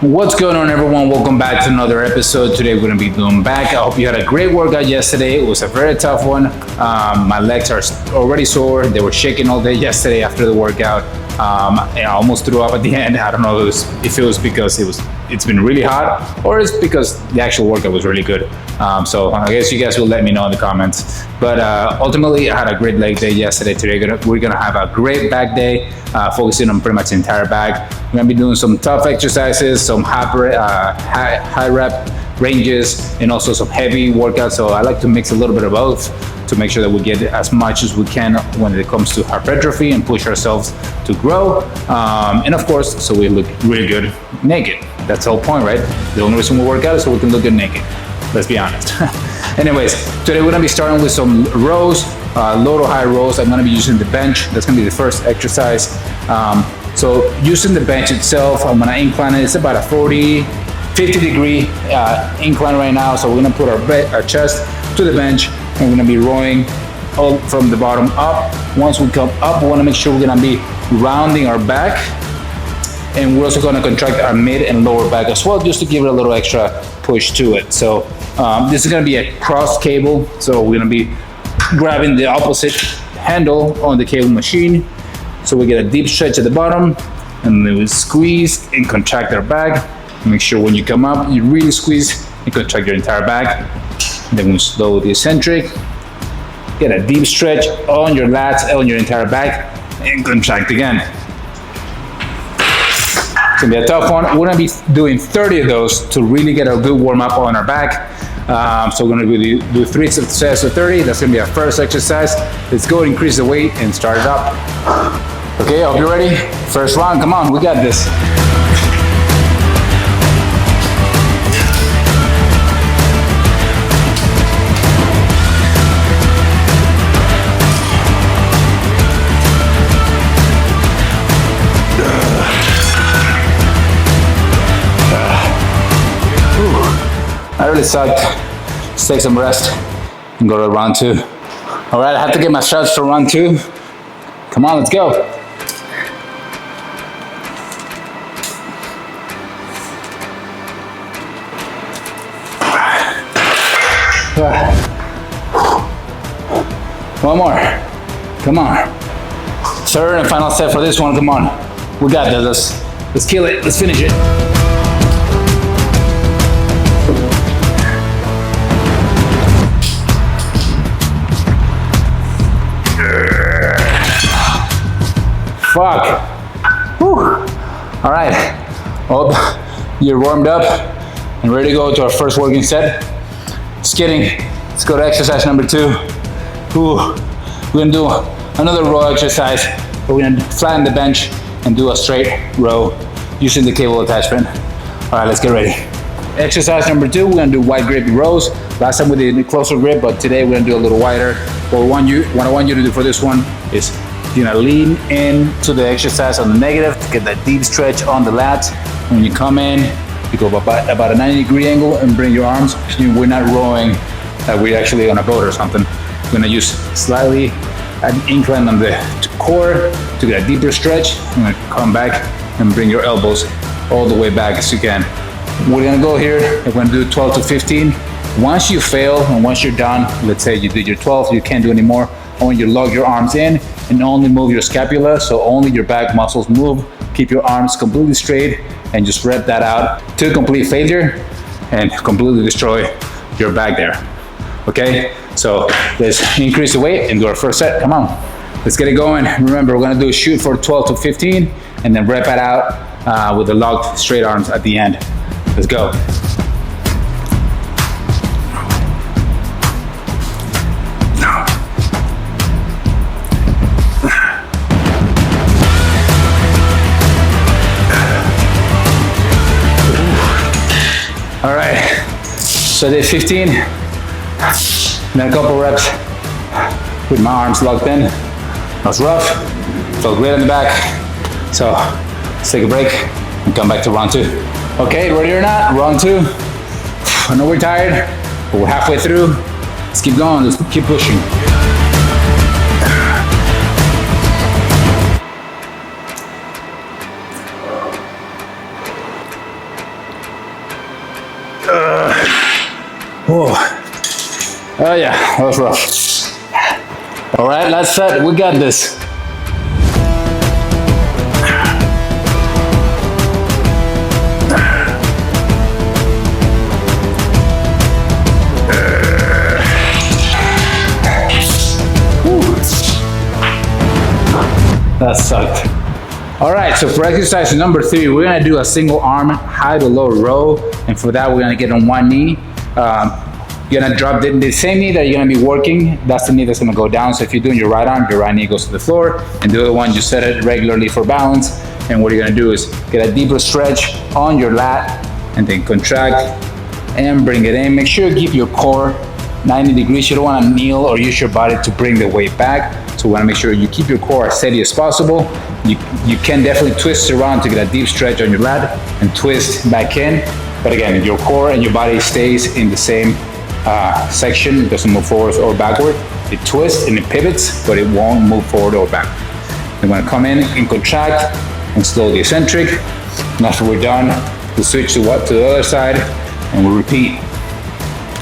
What's going on, everyone? Welcome back to another episode. Today we're going to be doing back. I hope you had a great workout yesterday. It was a very tough one. My legs are already sore. They were shaking all day yesterday after the workout. I almost threw up at the end. I don't know if it was because it's been really hot or it's because the actual workout was really good. So I guess you guys will let me know in the comments. But ultimately, I had a great leg day yesterday. Today we're gonna have a great back day, focusing on pretty much the entire back. We're gonna be doing some tough exercises, some high rep ranges, and also some heavy workouts. So I like to mix a little bit of both to make sure that we get as much as we can when it comes to hypertrophy and push ourselves to grow. And of course, so we look really good naked. That's the whole point, right? The only reason we work out is so we can look good naked. Let's be honest. Anyways, today we're gonna be starting with some rows, low to high rows. I'm gonna be using the bench. That's gonna be the first exercise. So using the bench itself, I'm gonna incline it. It's about a 50 degree incline right now. So we're gonna put our chest to the bench and we're gonna be rowing all from the bottom up. Once we come up, we wanna make sure we're gonna be rounding our back. And we're also gonna contract our mid and lower back as well, just to give it a little extra push to it. So this is gonna be a cross cable. So we're gonna be grabbing the opposite handle on the cable machine. So we get a deep stretch at the bottom, and then we squeeze and contract our back. Make sure when you come up, you really squeeze and contract your entire back. Then we slow the eccentric, get a deep stretch on your lats, on your entire back, and contract again. It's gonna be a tough one. We're gonna be doing 30 of those to really get a good warm up on our back. So we're gonna really do 3 sets of 30. That's gonna be our first exercise. Let's go increase the weight and start it up. Okay, I hope you're ready. First round, come on, we got this. I really sucked. Let's take some rest and go to round 2. All right, I have to get my shots for round 2. Come on, let's go. One more. Come on. Third and final set for this one. Come on. We got this. Let's kill it. Let's finish it. Fuck. Whew. All right. Well, you're warmed up and ready to go to our first working set. Just kidding. Let's go to exercise number 2. Ooh. We're gonna do another row exercise, but we're gonna flatten the bench and do a straight row using the cable attachment. All right, let's get ready. Exercise number 2, we're gonna do wide grip rows. Last time we did a closer grip, but today we're gonna do a little wider. What I want you to do for this one is you're gonna lean into the exercise on the negative to get that deep stretch on the lats. When you come in, you go about a 90-degree angle and bring your arms. We're not rowing like we're actually on a boat or something. We're gonna use slightly an incline on the core to get a deeper stretch. You're gonna come back and bring your elbows all the way back as you can. We're gonna go here, we're gonna do 12 to 15. Once you fail and once you're done, let's say you did your 12, you can't do anymore, I want you to log your arms in and only move your scapula, so only your back muscles move. Keep your arms completely straight and just rep that out to complete failure and completely destroy your back there. Okay, so let's increase the weight and do our first set. Come on, let's get it going. Remember, we're gonna do a shoot for 12 to 15 and then rep it out with the locked straight arms at the end. Let's go. All right, so I did 15, then a couple reps with my arms locked in. That was rough, felt great in the back. So let's take a break and come back to round 2. Okay, ready or not, round 2. I know we're tired, but we're halfway through. Let's keep going, let's keep pushing. Oh yeah, that was rough. All right, last set, we got this. That sucked. All right, so for exercise number 3, we're gonna do a single arm high to low row. And for that, we're gonna get on one knee. You're gonna drop the same knee that you're gonna be working. That's the knee that's gonna go down. So if you're doing your right knee goes to the floor, and the other one, you set it regularly for balance. And what you're gonna do is get a deeper stretch on your lat, and then contract and bring it in. Make sure you keep your core 90 degrees. You don't wanna kneel or use your body to bring the weight back. So we wanna make sure you keep your core as steady as possible. You can definitely twist around to get a deep stretch on your lat and twist back in. But again, your core and your body stays in the same section. It doesn't move forward or backward. It twists and it pivots, but it won't move forward or back. We're gonna come in and contract and slow the eccentric. And after we're done, we'll switch to the other side and we'll repeat.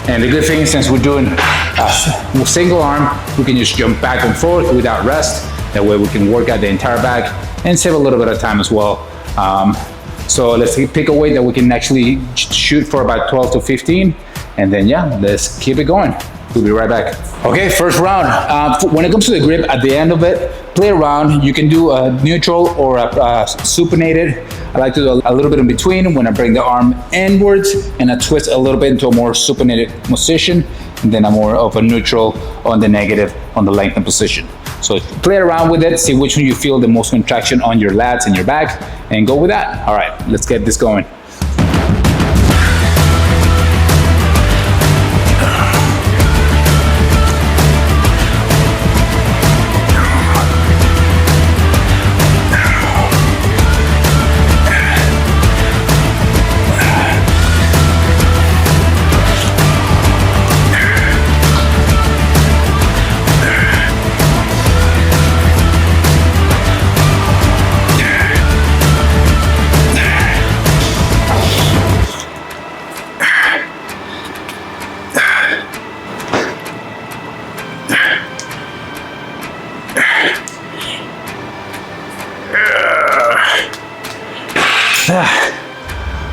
And the good thing is, since we're doing a single arm, we can just jump back and forth without rest. That way we can work out the entire back and save a little bit of time as well. So let's pick a weight that we can actually shoot for about 12 to 15. And then yeah, let's keep it going. We'll be right back. Okay, first round. When it comes to the grip, at the end of it, play around. You can do a neutral or a supinated. I like to do a little bit in between when I bring the arm inwards and I twist a little bit into a more supinated position, and then a more of a neutral on the negative on the lengthened position. So play around with it, see which one you feel the most contraction on your lats and your back, and go with that. All right, let's get this going.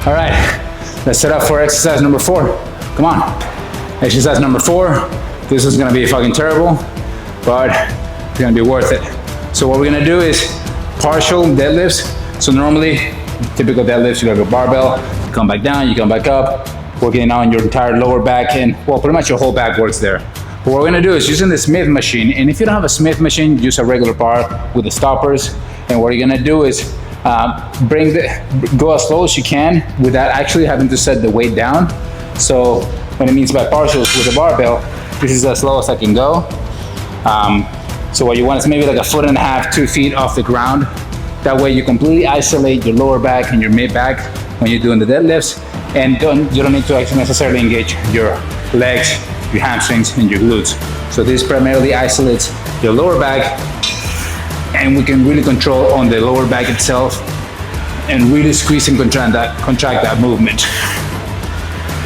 All right, let's set up for exercise number 4. Come on. Exercise number 4. This is gonna be fucking terrible, but it's gonna be worth it. So what we're gonna do is partial deadlifts. So normally, typical deadlifts, you got a barbell, you come back down, you come back up, working on your entire lower back and, well, pretty much your whole back works there. But what we're gonna do is using the Smith machine, and if you don't have a Smith machine, use a regular bar with the stoppers. And what you're gonna do is go as slow as you can without actually having to set the weight down. So what it means by partials with a barbell, this is as slow as I can go. So what you want is maybe like 1.5 to 2 feet off the ground. That way you completely isolate your lower back and your mid back when you're doing the deadlifts, and you don't need to actually necessarily engage your legs, your hamstrings, and your glutes. So this primarily isolates your lower back, and we can really control on the lower back itself and really squeeze and contract that movement.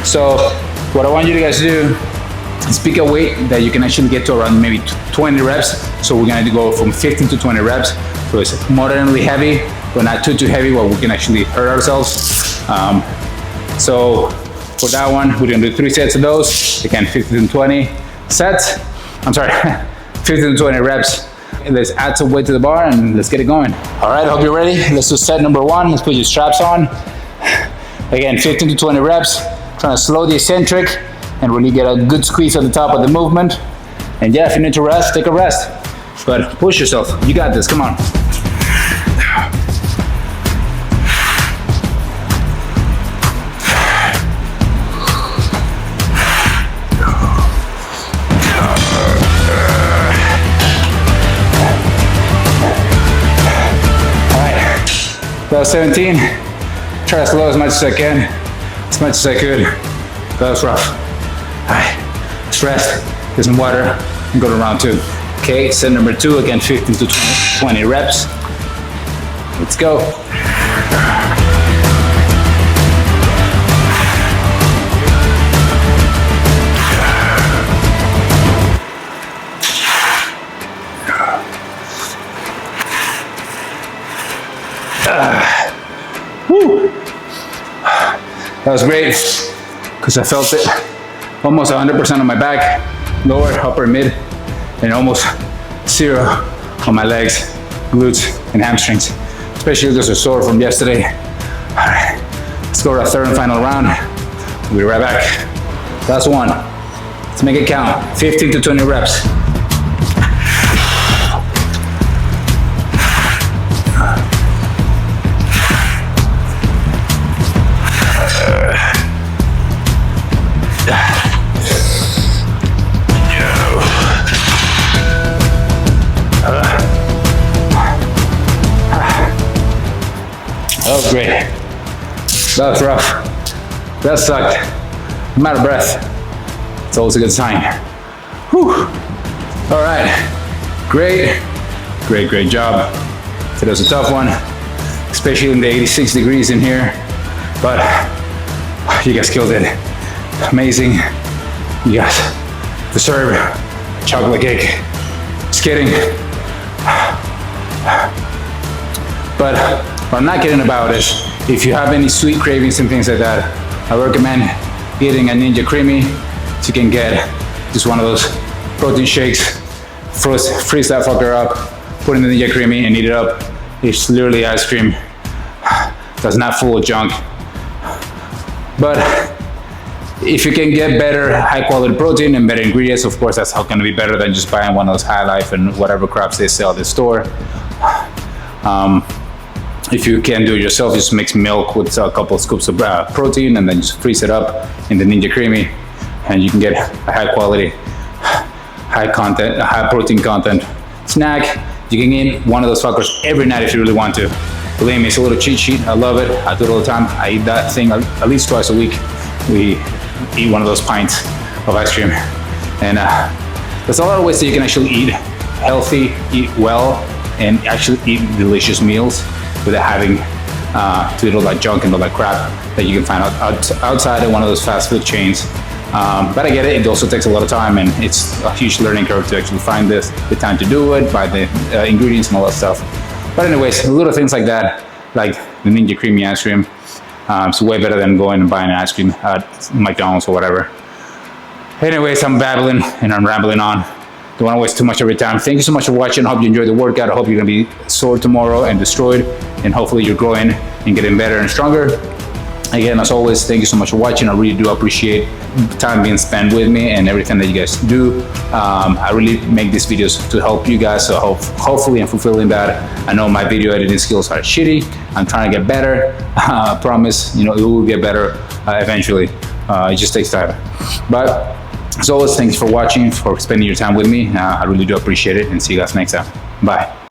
So what I want you guys to do is pick a weight that you can actually get to around maybe 20 reps. So we're gonna go from 15 to 20 reps. So it's moderately heavy, but not too heavy where we can actually hurt ourselves. So for that one, we're gonna do 3 sets of those. Again, 15 to 20 sets. I'm sorry, 15 to 20 reps. Let's add some weight to the bar and let's get it going. All right, I hope you're ready. Let's do set number 1. Let's put your straps on. Again, 15 to 20 reps. Trying to slow the eccentric and really get a good squeeze at the top of the movement. And yeah, if you need to rest, take a rest. But push yourself. You got this, come on. That was 17. Try to slow as much as I can, as much as I could. That was rough. All right, let's rest, get some water, and go to round 2. Okay, set number 2, again, 15 to 20 reps. Let's go. That was great because I felt it almost 100% on my back, lower, upper, mid, and almost 0 on my legs, glutes, and hamstrings. Especially those are sore from yesterday. All right, let's go to our third and final round. We'll be right back. Last one. Let's make it count. 15 to 20 reps. That was great. That was rough. That sucked. I'm out of breath. It's always a good sign. Whew. All right. Great job. Today was a tough one, especially in the 86 degrees in here. But you guys killed it. Amazing. You guys deserve chocolate cake. Just kidding. But what I'm not kidding about is if you have any sweet cravings and things like that, I recommend getting a Ninja Creamy so you can get just one of those protein shakes, freeze that fucker up, put in the Ninja Creamy and eat it up. It's literally ice cream that's not full of junk. But if you can get better high quality protein and better ingredients, of course that's going to be better than just buying one of those High Life and whatever craps they sell at the store. If you can't do it yourself, just mix milk with a couple of scoops of protein and then just freeze it up in the Ninja Creamy, and you can get a high quality, high protein content snack. You can eat one of those fuckers every night if you really want to. Believe me, it's a little cheat sheet. I love it. I do it all the time. I eat that thing at least twice a week. We eat one of those pints of ice cream. And there's a lot of ways that you can actually eat healthy, eat well, and actually eat delicious meals without having to eat all that junk and all that crap that you can find outside of one of those fast food chains. But I get it, it also takes a lot of time and it's a huge learning curve to actually find the time to do it, buy the ingredients and all that stuff. But anyways, little things like that, like the Ninja Creamy ice cream, it's way better than going and buying an ice cream at McDonald's or whatever. Anyways, I'm babbling and I'm rambling on. Don't want to waste too much of your time. Thank you so much for watching. I hope you enjoyed the workout. I hope you're going to be sore tomorrow and destroyed, and hopefully you're growing and getting better and stronger. Again, as always, thank you so much for watching. I really do appreciate the time being spent with me and everything that you guys do. I really make these videos to help you guys, so hopefully I'm fulfilling that. I know my video editing skills are shitty. I'm trying to get better. I promise, it will get better eventually. It just takes time. But as always, thanks for watching, for spending your time with me. I really do appreciate it, and see you guys next time. Bye.